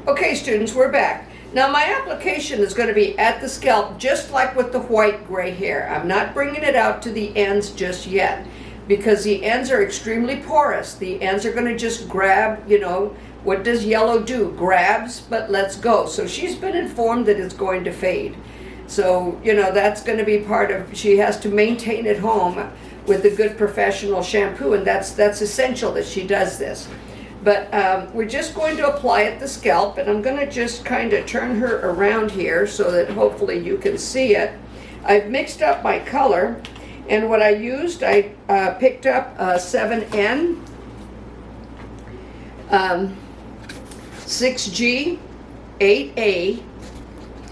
Okay, students, we're back. Now my application is going to be at the scalp just like with the white gray hair. I'm not bringing it out to the ends just yet because the ends are extremely porous. The ends are going to just grab, you know, what does yellow do? Grabs, but let's go. So she's been informed that it's going to fade. So, you know, that's going to be part of, she has to maintain it home with a good professional shampoo, and that's essential that she does this. But we're just going to apply it the scalp, and I'm going to just kind of turn her around here so that hopefully you can see it. I've mixed up my color, and what I used, I picked up 7N, 6G, 8A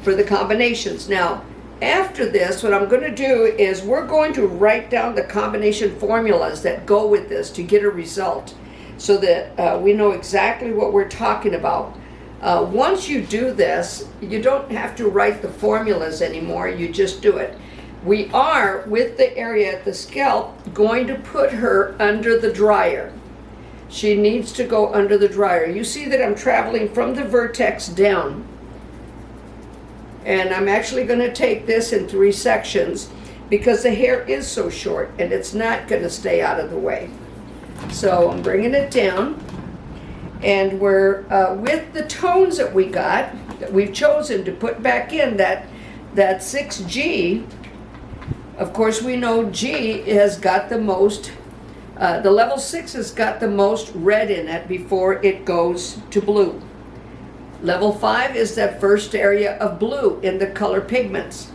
for the combinations. Now, after this, what I'm going to do is we're going to write down the combination formulas that go with this to get a result, so that we know exactly what we're talking about. Once you do this, you don't have to write the formulas anymore, you just do it. We are, with the area at the scalp, going to put her under the dryer. She needs to go under the dryer. You see that I'm traveling from the vertex down. And I'm actually going to take this in 3 sections because the hair is so short and it's not going to stay out of the way. So I'm bringing it down, and we're with the tones that we got, that we've chosen to put back in that 6G. Of course, we know G has got the most, the level 6 has got the most red in it before it goes to blue. Level 5 is that first area of blue in the color pigments.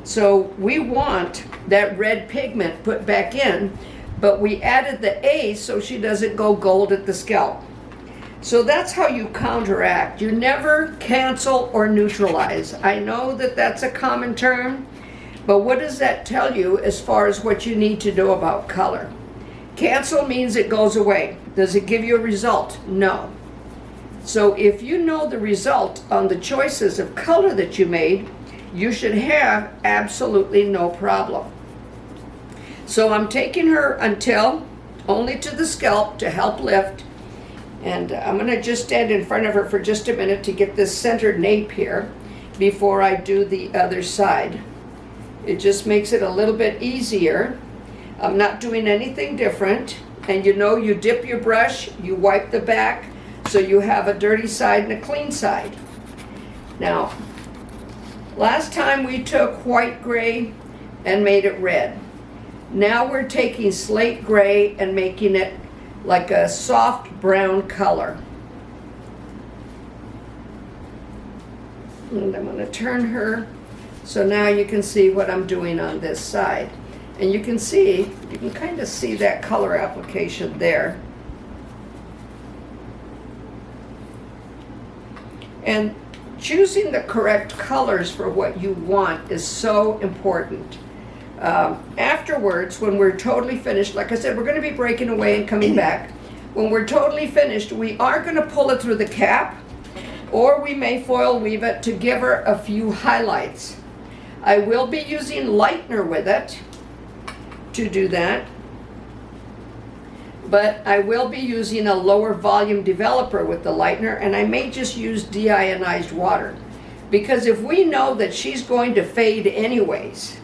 So we want that red pigment put back in, but we added the A so she doesn't go gold at the scalp. So that's how you counteract. You never cancel or neutralize. I know that that's a common term, but what does that tell you as far as what you need to know about color? Cancel means it goes away. Does it give you a result? No. So if you know the result on the choices of color that you made, you should have absolutely no problem. So I'm taking her until only to the scalp to help lift, and I'm going to just stand in front of her for just a minute to get this centered nape here before I do the other side. It just makes it a little bit easier. I'm not doing anything different, and you know, you dip your brush, you wipe the back, so you have a dirty side and a clean side. Now, last time we took white gray and made it red. Now we're taking slate gray and making it like a soft brown color. And I'm going to turn her so now you can see what I'm doing on this side. And you can see, you can kind of see that color application there. And choosing the correct colors for what you want is so important. Afterwards, when we're totally finished, like I said, we're going to be breaking away and coming back. When we're totally finished, we are going to pull it through the cap, or we may foil weave it to give her a few highlights. I will be using lightener with it to do that, but I will be using a lower volume developer with the lightener, and I may just use deionized water, because if we know that she's going to fade anyways,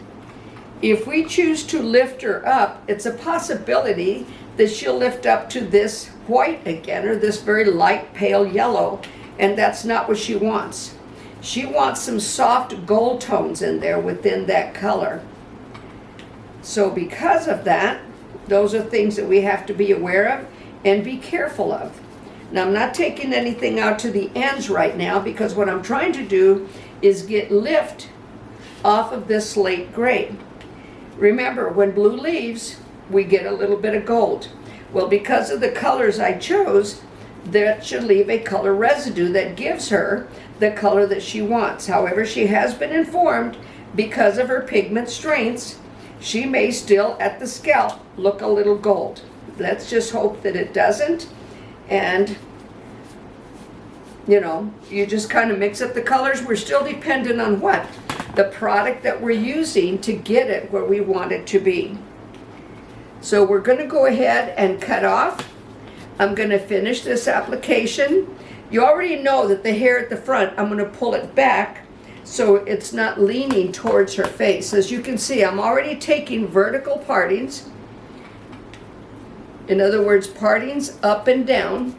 if we choose to lift her up, it's a possibility that she'll lift up to this white again, or this very light pale yellow, and that's not what she wants. She wants some soft gold tones in there within that color. So because of that, those are things that we have to be aware of and be careful of. Now, I'm not taking anything out to the ends right now, because what I'm trying to do is get lift off of this slate gray. Remember, when blue leaves, we get a little bit of gold. Well, because of the colors I chose, that should leave a color residue that gives her the color that she wants. However, she has been informed, because of her pigment strengths, she may still at the scalp look a little gold. Let's just hope that it doesn't. And you know, you just kind of mix up the colors. We're still dependent on what? The product that we're using to get it where we want it to be. So we're going to go ahead and cut off I'm going to finish this application. You already know that the hair at the front, I'm going to pull it back so it's not leaning towards her face. As you can see, I'm already taking vertical partings. In other words, partings up and down,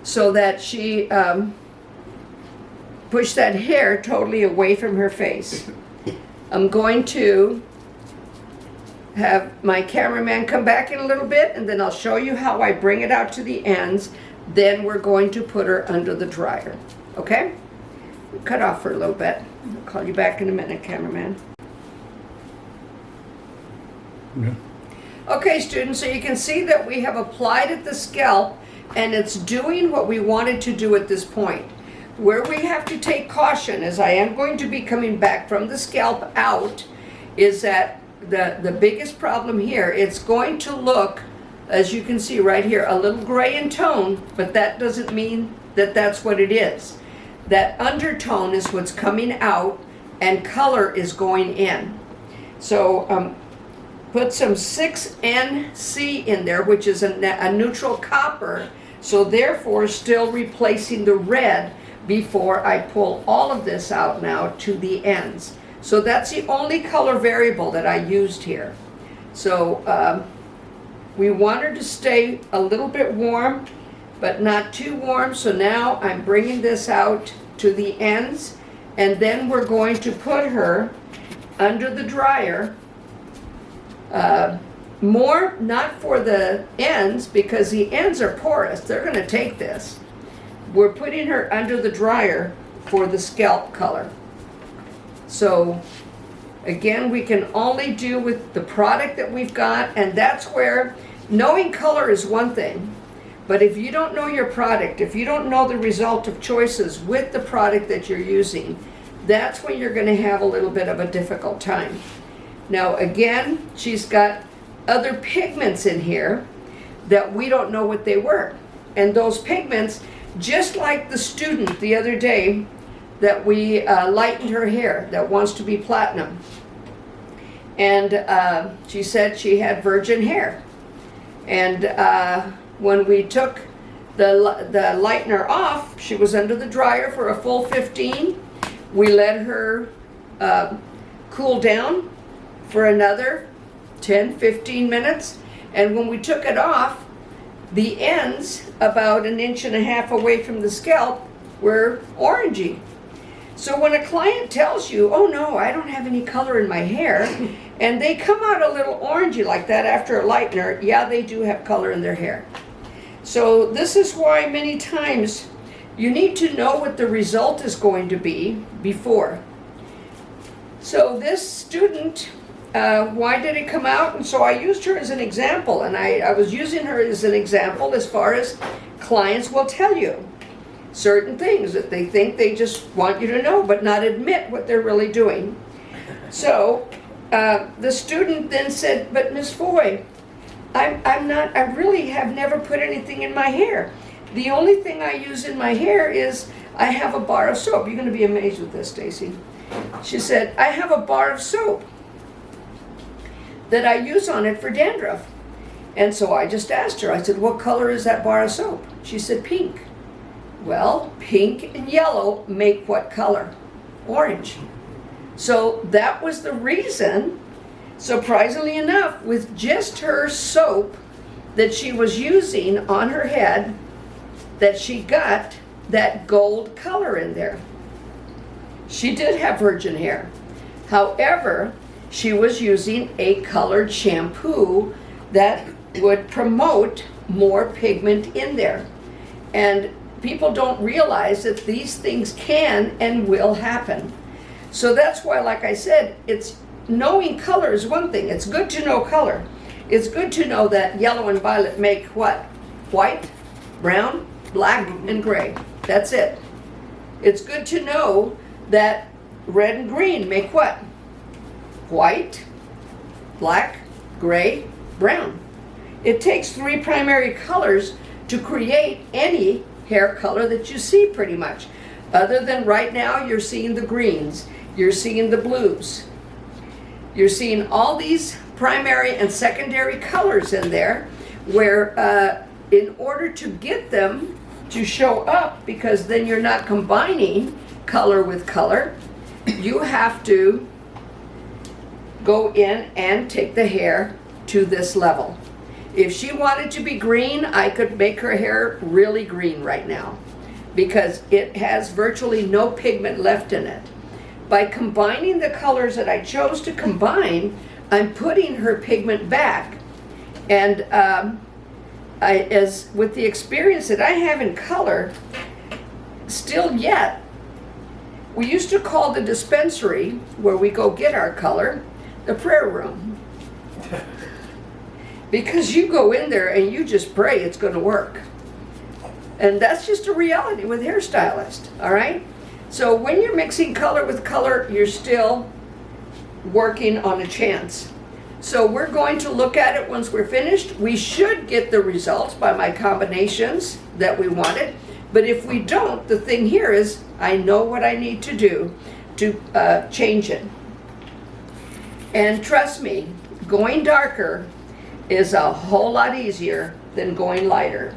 so that she pushed that hair totally away from her face. I'm going to have my cameraman come back in a little bit, and then I'll show you how I bring it out to the ends. Then we're going to put her under the dryer. Okay? Cut off for a little bit. I'll call you back in a minute, cameraman. Yeah. Okay, students, so you can see that we have applied at the scalp, and it's doing what we wanted to do at this point. Where we have to take caution, as I am going to be coming back from the scalp out, is that the biggest problem here, it's going to look, as you can see right here, a little gray in tone, but that doesn't mean that that's what it is. That undertone is what's coming out, and color is going in. So put some 6NC in there, which is a neutral copper, so therefore still replacing the red before I pull all of this out now to the ends. So that's the only color variable that I used here. So we want her to stay a little bit warm, but not too warm. So now I'm bringing this out to the ends, and then we're going to put her under the dryer. More not for the ends, because the ends are porous. They're going to take this. We're putting her under the dryer for the scalp color. So again, we can only do with the product that we've got, and that's where knowing color is one thing, but if you don't know your product, if you don't know the result of choices with the product that you're using, that's when you're going to have a little bit of a difficult time. Now again, she's got other pigments in here that we don't know what they were. And those pigments, just like the student the other day that we lightened her hair, that wants to be platinum. And she said she had virgin hair. And when we took the lightener off, she was under the dryer for a full 15. We let her cool down for another 10-15 minutes, and when we took it off, the ends, about 1.5 inches away from the scalp, were orangey. So when a client tells you, oh no, I don't have any color in my hair, and they come out a little orangey like that after a lightener, yeah, they do have color in their hair. So this is why many times you need to know what the result is going to be before. So this student, why did it come out? And so I used her as an example, and I was using her as an example as far as clients will tell you certain things that they think they just want you to know, but not admit what they're really doing. So the student then said, but Ms. Foy, I really have never put anything in my hair. The only thing I use in my hair is I have a bar of soap. You're going to be amazed with this, Stacy. She said, I have a bar of soap that I use on it for dandruff. And so I just asked her, I said, what color is that bar of soap? She said, pink. Well, pink and yellow make what color? Orange. So that was the reason, surprisingly enough, with just her soap that she was using on her head, that she got that gold color in there. She did have virgin hair. However, she was using a colored shampoo that would promote more pigment in there. And people don't realize that these things can and will happen. So that's why, like I said, it's knowing color is one thing. It's good to know color. It's good to know that yellow and violet make what? White, brown, black, and gray. That's it. It's good to know that red and green make what? White, black, gray, brown. It takes 3 primary colors to create any hair color that you see pretty much. Other than right now, you're seeing the greens, you're seeing the blues. You're seeing all these primary and secondary colors in there where in order to get them to show up, because then you're not combining color with color, you have to go in and take the hair to this level. If she wanted to be green, I could make her hair really green right now because it has virtually no pigment left in it. By combining the colors that I chose to combine, I'm putting her pigment back. And as with the experience that I have in color, still yet, we used to call the dispensary where we go get our color the prayer room. Because you go in there and you just pray it's going to work. And that's just a reality with hairstylists, all right? So when you're mixing color with color, you're still working on a chance. So we're going to look at it once we're finished. We should get the results by my combinations that we wanted. But if we don't, the thing here is I know what I need to do to change it. And trust me, going darker is a whole lot easier than going lighter.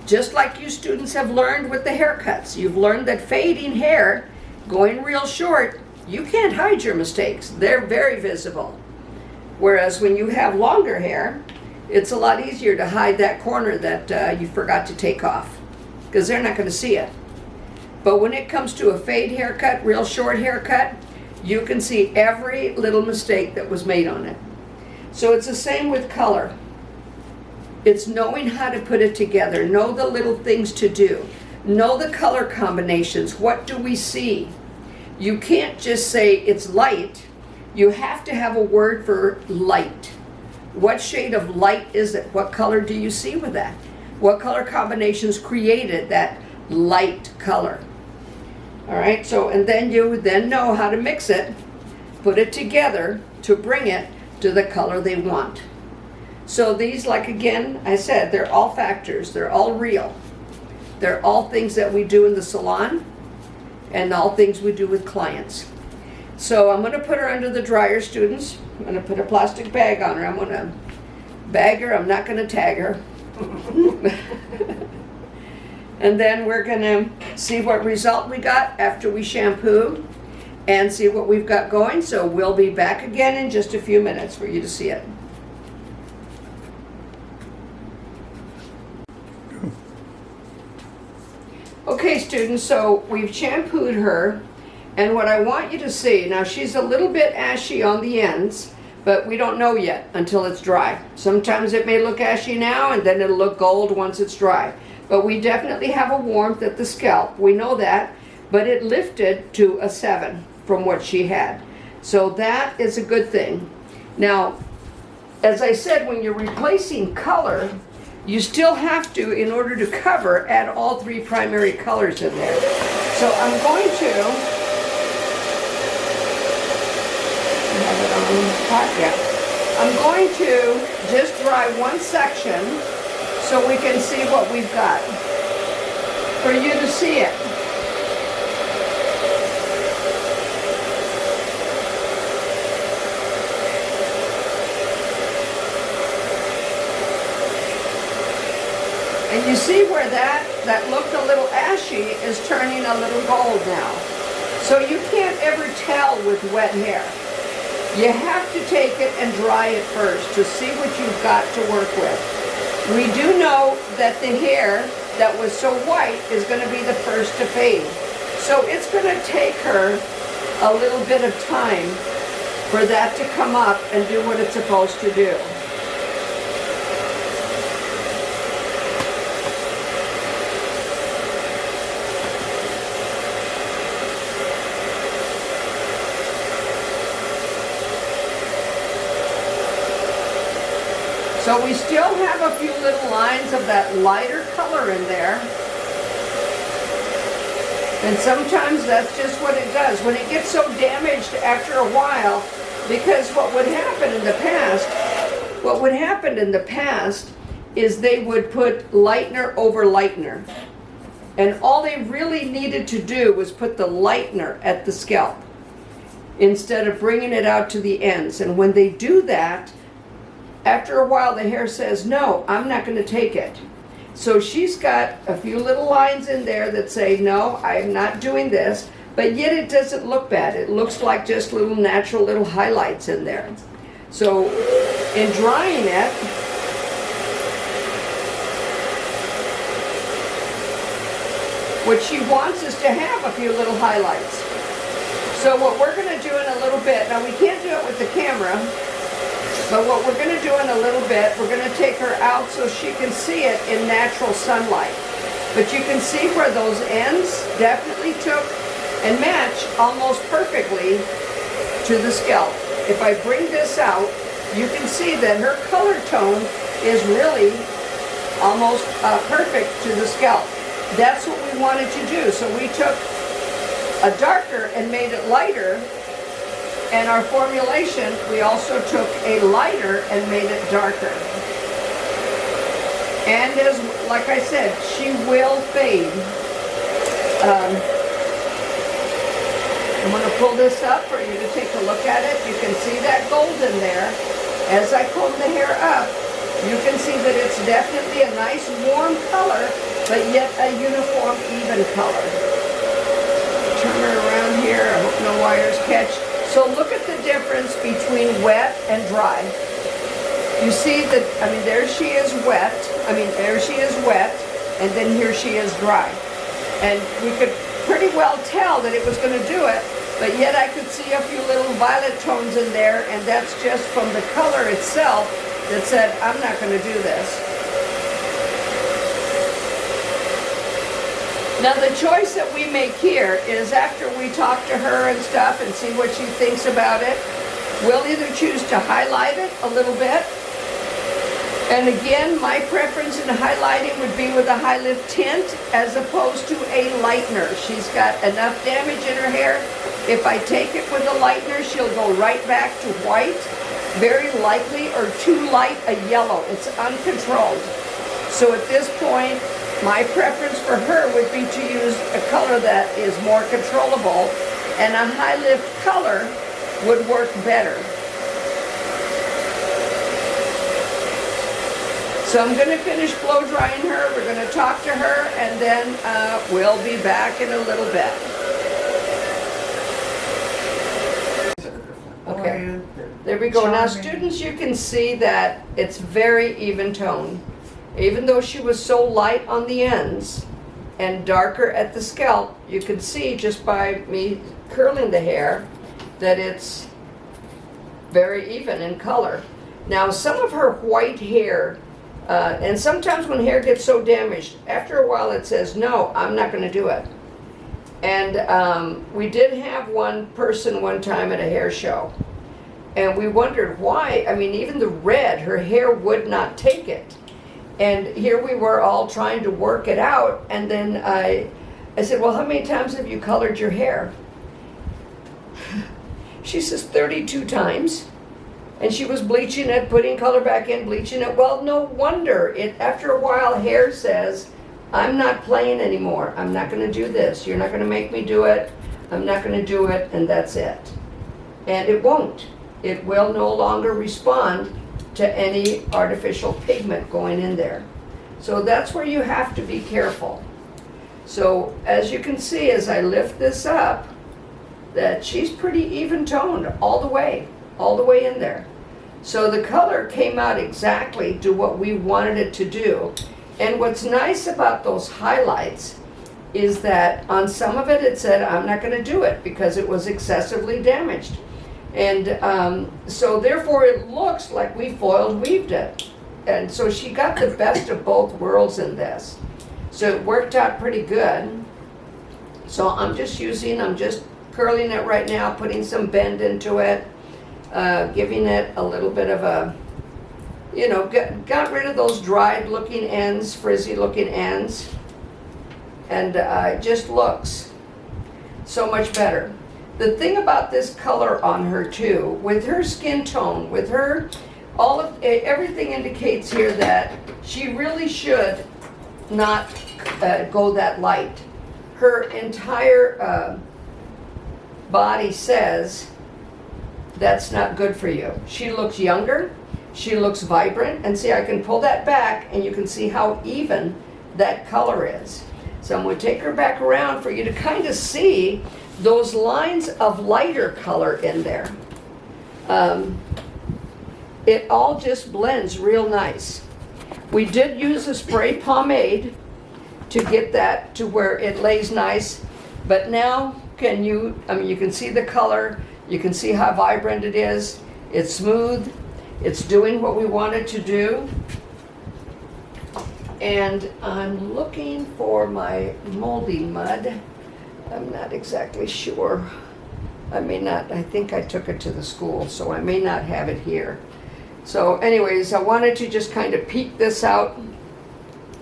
Just like you students have learned with the haircuts. You've learned that fading hair, going real short, you can't hide your mistakes. They're very visible. Whereas when you have longer hair, it's a lot easier to hide that corner that you forgot to take off, because they're not going to see it. But when it comes to a fade haircut, real short haircut, you can see every little mistake that was made on it. So it's the same with color. It's knowing how to put it together, know the little things to do, know the color combinations. What do we see? You can't just say it's light. You have to have a word for light. What shade of light is it? What color do you see with that? What color combinations created that light color? All right, so, and then you would then know how to mix it, put it together to bring it to the color they want. So these, like again, I said, they're all factors. They're all real. They're all things that we do in the salon and all things we do with clients. So I'm going to put her under the dryer, students. I'm going to put a plastic bag on her. I'm going to bag her. I'm not going to tag her. And then we're going to see what result we got after we shampoo and see what we've got going. So we'll be back again in just a few minutes for you to see it. Okay, students, so we've shampooed her, and what I want you to see, now she's a little bit ashy on the ends, but we don't know yet until it's dry. Sometimes it may look ashy now, and then it'll look gold once it's dry. But we definitely have a warmth at the scalp, we know that, but it lifted to a 7 from what she had. So that is a good thing. Now, as I said, when you're replacing color, you still have to, in order to cover, add all 3 primary colors in there. So I'm going to have it on hot, yeah. I'm going to just dry one section so we can see what we've got, for you to see it. And you see where that looked a little ashy is turning a little gold now. So you can't ever tell with wet hair. You have to take it and dry it first to see what you've got to work with. We do know that the hair that was so white is going to be the first to fade. So it's going to take her a little bit of time for that to come up and do what it's supposed to do. So we still have a few little lines of that lighter color in there. And sometimes that's just what it does. When it gets so damaged after a while, because what would happen in the past is they would put lightener over lightener. And all they really needed to do was put the lightener at the scalp instead of bringing it out to the ends. And when they do that, after a while the hair says, no, I'm not going to take it. So she's got a few little lines in there that say, no, I'm not doing this, but yet it doesn't look bad. It looks like just little natural little highlights in there. So in drying it, what she wants is to have a few little highlights. So what we're going to do in a little bit, now we can't do it with the camera, but what we're going to do in a little bit, we're going to take her out so she can see it in natural sunlight. But you can see where those ends definitely took and match almost perfectly to the scalp. If I bring this out, you can see that her color tone is really almost perfect to the scalp. That's what we wanted to do. So we took a darker and made it lighter. And our formulation, we also took a lighter and made it darker. And as, like I said, she will fade. I'm going to pull this up for you to take a look at it. You can see that gold in there. As I comb the hair up, you can see that it's definitely a nice warm color, but yet a uniform, even color. Turn her around here. I hope no wires catch. So look at the difference between wet and dry. You see that, I mean, there she is wet. There she is wet, and then here she is dry. And we could pretty well tell that it was going to do it, but yet I could see a few little violet tones in there, and that's just from the color itself that said, I'm not going to do this. Now the choice that we make here is after we talk to her and stuff and see what she thinks about it, we'll either choose to highlight it a little bit. And again, my preference in highlighting would be with a high lift tint as opposed to a lightener. She's got enough damage in her hair. If I take it with a lightener, she'll go right back to white, very likely, or too light a yellow. It's uncontrolled. So at this point, my preference for her would be to use a color that is more controllable, and a high lift color would work better. So I'm going to finish blow drying her. We're going to talk to her, and then we'll be back in a little bit. Okay, there we go. Now students, you can see that it's very even tone. Even though she was so light on the ends and darker at the scalp, you can see just by me curling the hair that it's very even in color. Now some of her white hair, and sometimes when hair gets so damaged, after a while it says, no, I'm not going to do it. And we did have one person one time at a hair show, and we wondered why. I mean, even the red, her hair would not take it. And here we were all trying to work it out, and then I said, well, how many times have you colored your hair? She says 32 times. And she was bleaching it, putting color back in, bleaching it. Well, no wonder. After a while, hair says, I'm not playing anymore. I'm not going to do this. You're not going to make me do it. I'm not going to do it, and that's it. And it won't. It will no longer respond to any artificial pigment going in there. So that's where you have to be careful. So as you can see, as I lift this up, that she's pretty even toned all the way in there. So the color came out exactly to what we wanted it to do. And what's nice about those highlights is that on some of it, it said, I'm not going to do it because it was excessively damaged. And so therefore it looks like we foiled weaved it. And so she got the best of both worlds in this. So it worked out pretty good. So I'm just curling it right now, putting some bend into it, giving it a little bit of a, got rid of those dried looking ends, frizzy looking ends. And it just looks so much better. The thing about this color on her too, with her skin tone, with her, everything indicates here that she really should not go that light. Her entire body says that's not good for you. She looks younger, she looks vibrant, and see, I can pull that back and you can see how even that color is. So I'm going to take her back around for you to kind of see those lines of lighter color in there. It all just blends real nice. We did use a spray pomade to get that to where it lays nice, but now you can see the color, you can see how vibrant it is, it's smooth, it's doing what we want it to do. And I'm looking for my moldy mud. I'm not exactly sure. I may not, I think I took it to the school, so I may not have it here. So anyways, I wanted to just kind of peek this out.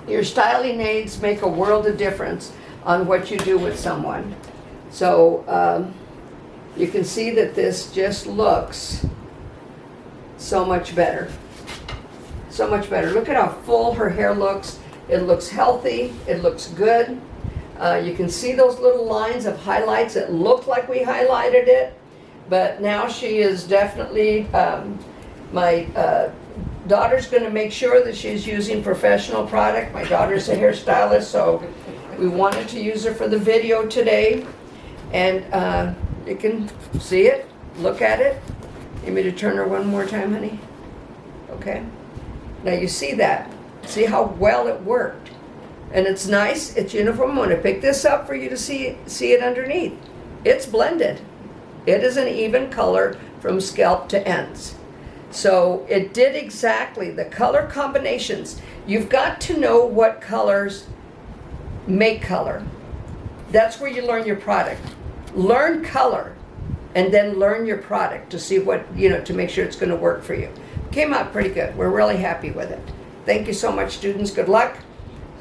Your styling aids make a world of difference on what you do with someone. So you can see that this just looks so much better. So much better. Look at how full her hair looks. It looks healthy. It looks good. You can see those little lines of highlights. It looked like we highlighted it, but now she is definitely, my daughter's going to make sure that she's using professional product. My daughter's a hairstylist, so we wanted to use her for the video today. And you can see it, look at it. You need me to turn her one more time, honey? Okay. Now you see that. See how well it worked. And it's nice, it's uniform. I'm going to pick this up for you to see it underneath. It's blended. It is an even color from scalp to ends. So it did exactly the color combinations. You've got to know what colors make color. That's where you learn your product. Learn color and then learn your product to see what, to make sure it's going to work for you. Came out pretty good. We're really happy with it. Thank you so much, students. Good luck.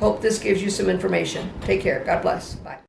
Hope this gives you some information. Take care. God bless. Bye.